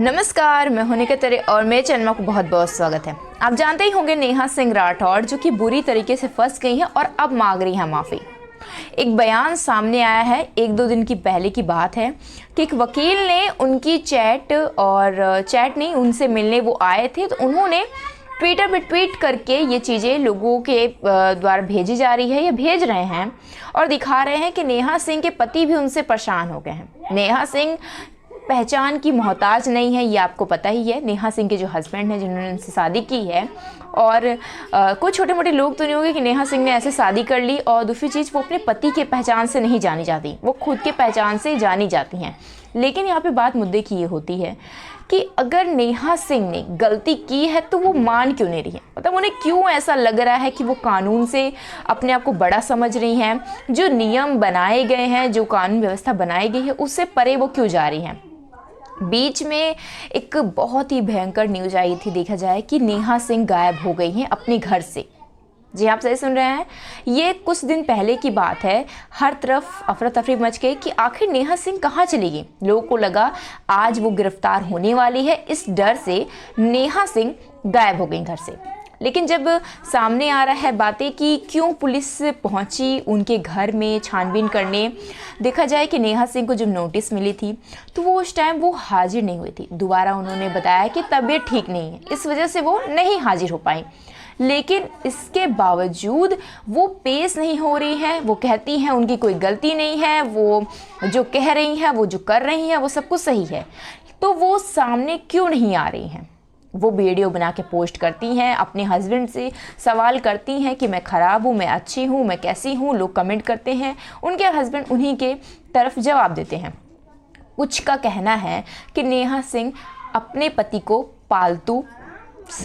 नमस्कार, मैं हूं निकिता तेरे और मेरे चैनल को बहुत बहुत स्वागत है। आप जानते ही होंगे नेहा सिंह राठौर जो कि बुरी तरीके से फंस गई हैं और अब मांग रही हैं माफ़ी। एक बयान सामने आया है, एक दो दिन की पहले की बात है कि एक वकील ने उनकी चैट नहीं, उनसे मिलने वो आए थे, तो उन्होंने ट्विटर पे ट्वीट करके ये चीज़ें लोगों के द्वारा भेजी जा रही है या भेज रहे हैं और दिखा रहे हैं कि नेहा सिंह के पति भी उनसे परेशान हो गए हैं। नेहा सिंह पहचान की मोहताज नहीं है, ये आपको पता ही है। नेहा सिंह के जो हस्बैंड हैं जिन्होंने उनसे शादी की है, और कुछ छोटे मोटे लोग तो नहीं होंगे कि नेहा सिंह ने ऐसे शादी कर ली। और दूसरी चीज़, वो अपने पति के पहचान से नहीं जानी जाती, वो खुद के पहचान से जानी जाती हैं। लेकिन यहाँ पे बात मुद्दे की ये होती है कि अगर नेहा सिंह ने गलती की है तो वो मान क्यों नहीं रही है, मतलब उन्हें क्यों ऐसा लग रहा है कि वो कानून से अपने आप को बड़ा समझ रही हैं। जो नियम बनाए गए हैं, जो कानून व्यवस्था बनाई गई है, उससे परे वो क्यों जा रही हैं। बीच में एक बहुत ही भयंकर न्यूज आई थी, देखा जाए, कि नेहा सिंह गायब हो गई हैं अपने घर से। जी, आप सही सुन रहे हैं, ये कुछ दिन पहले की बात है। हर तरफ अफरा तफरी मच गई कि आखिर नेहा सिंह कहाँ चली गई। लोगों को लगा आज वो गिरफ्तार होने वाली है, इस डर से नेहा सिंह गायब हो गई घर से। लेकिन जब सामने आ रहा है बातें कि क्यों पुलिस पहुंची उनके घर में छानबीन करने, देखा जाए कि नेहा सिंह को जब नोटिस मिली थी तो वो उस टाइम वो हाजिर नहीं हुई थी। दोबारा उन्होंने बताया कि तबीयत ठीक नहीं है, इस वजह से वो नहीं हाजिर हो पाई। लेकिन इसके बावजूद वो पेश नहीं हो रही हैं। वो कहती हैं उनकी कोई गलती नहीं है, वो जो कह रही हैं, वो जो कर रही हैं, वो सब कुछ सही है। तो वो सामने क्यों नहीं आ रही हैं। वो वीडियो बना के पोस्ट करती हैं, अपने हस्बैंड से सवाल करती हैं कि मैं ख़राब हूँ, मैं अच्छी हूँ, मैं कैसी हूँ। लोग कमेंट करते हैं, उनके हस्बैंड उन्हीं के तरफ जवाब देते हैं। कुछ का कहना है कि नेहा सिंह अपने पति को पालतू,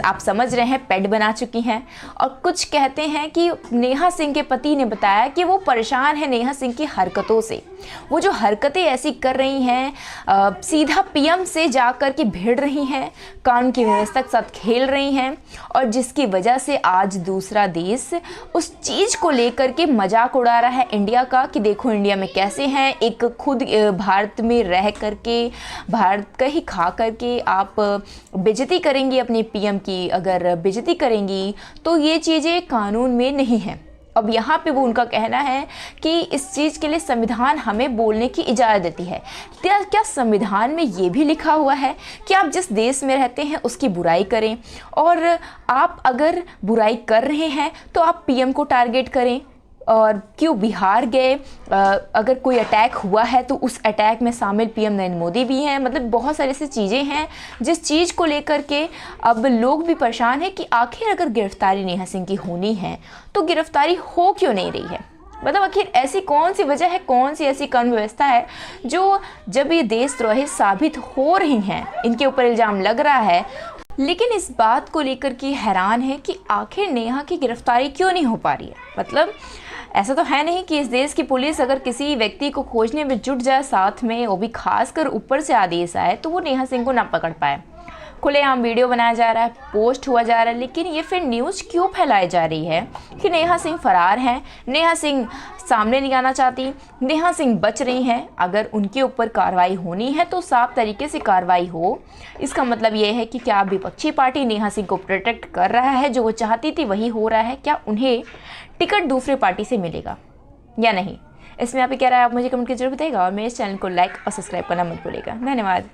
आप समझ रहे हैं, पेट बना चुकी हैं। और कुछ कहते हैं कि नेहा सिंह के पति ने बताया कि वो परेशान है नेहा सिंह की हरकतों से। वो जो हरकतें ऐसी कर रही हैं, सीधा पीएम से जा कर के भिड़ रही हैं, कानून की व्यवस्था के साथ खेल रही हैं, और जिसकी वजह से आज दूसरा देश उस चीज़ को लेकर के मजाक उड़ा रहा है इंडिया का कि देखो इंडिया में कैसे हैं। एक खुद भारत में रह करके, भारत का ही खा करके आप बेइज्जती करेंगी अपने पीएम की, अगर बेइज्जती करेंगी तो ये चीज़ें कानून में नहीं है। अब यहाँ पे वो उनका कहना है कि इस चीज़ के लिए संविधान हमें बोलने की इजाज़त देती है। क्या संविधान में ये भी लिखा हुआ है कि आप जिस देश में रहते हैं उसकी बुराई करें, और आप अगर बुराई कर रहे हैं तो आप पीएम को टारगेट करें। और क्यों बिहार गए, अगर कोई अटैक हुआ है तो उस अटैक में शामिल पीएम नरेंद्र मोदी भी हैं। मतलब बहुत सारी ऐसी चीज़ें हैं जिस चीज़ को लेकर के अब लोग भी परेशान हैं कि आखिर अगर गिरफ्तारी नेहा सिंह की होनी है तो गिरफ्तारी हो क्यों नहीं रही है। मतलब आखिर ऐसी कौन सी वजह है, कौन सी ऐसी कानून व्यवस्था है जो जब ये देशद्रोही साबित हो रही हैं, इनके ऊपर इल्ज़ाम लग रहा है, लेकिन इस बात को लेकर के हैरान है कि आखिर नेहा की गिरफ्तारी क्यों नहीं हो पा रही है। मतलब ऐसा तो है नहीं कि इस देश की पुलिस अगर किसी व्यक्ति को खोजने में जुट जाए, साथ में वो भी खासकर ऊपर से आदेश आए, तो वो नेहा सिंह को ना पकड़ पाए। खुलेआम वीडियो बनाया जा रहा है, पोस्ट हुआ जा रहा है, लेकिन ये फिर न्यूज़ क्यों फैलाई जा रही है कि नेहा सिंह फरार हैं, नेहा सिंह सामने नहीं आना चाहती, नेहा सिंह बच रही हैं। अगर उनके ऊपर कार्रवाई होनी है तो साफ तरीके से कार्रवाई हो। इसका मतलब ये है कि क्या विपक्षी पार्टी नेहा सिंह को प्रोटेक्ट कर रहा है, जो वो चाहती थी वही हो रहा है। क्या उन्हें टिकट दूसरे पार्टी से मिलेगा या नहीं, इसमें आप क्या राय, आप मुझे कमेंट करके जरूर बताइएगा। और मेरे चैनल को लाइक और सब्सक्राइब करना मत भूलिएगा। धन्यवाद।